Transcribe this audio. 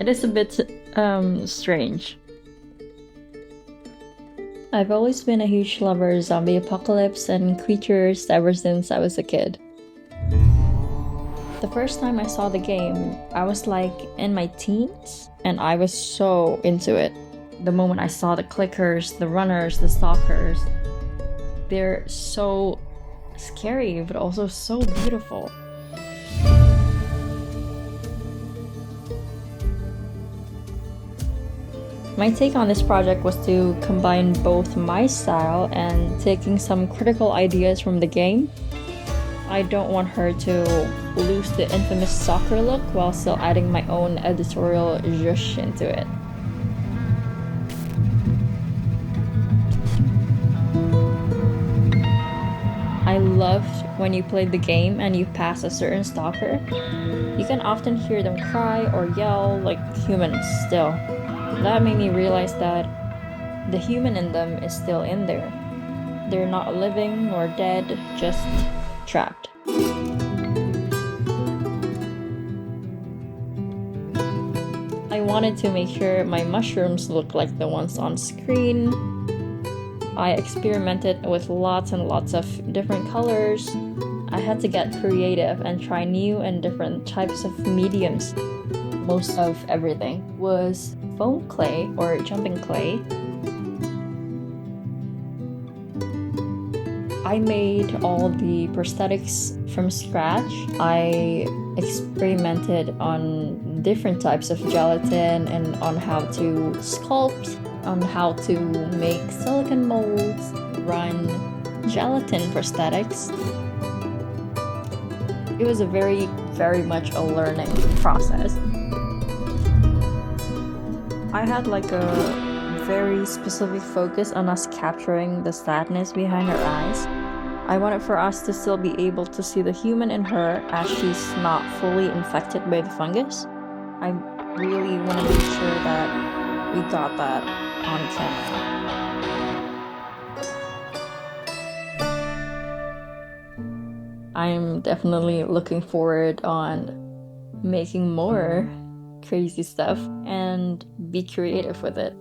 It is a bit strange. I've always been a huge lover of zombie apocalypse and creatures ever since I was a kid. The first time I saw the game, I was like in my teens, and I was so into it. The moment I saw the clickers, the runners, the stalkers, they're so scary, but also so beautiful. My take on this project was to combine both my style and taking some critical ideas from the game. I don't want her to lose the infamous soccer look while still adding my own editorial zhuzh into it. I loved when you played the game and you pass a certain stalker. You can often hear them cry or yell like humans still. That made me realize that the human in them is still in there. They're not living or dead, just trapped. I wanted to make sure my mushrooms looked like the ones on screen. I experimented with lots and lots of different colors. I had to get creative and try new and different types of mediums. Most of everything was foam clay or jumping clay. I made all the prosthetics from scratch. I experimented on different types of gelatin and on how to sculpt, on how to make silicone molds, run gelatin prosthetics. It was a very much a learning process. I had like a very specific focus on us capturing the sadness behind her eyes. I wanted for us to still be able to see the human in her as she's not fully infected by the fungus. I really want to make sure that we got that on camera. I'm definitely looking forward on making more crazy stuff and be creative with it.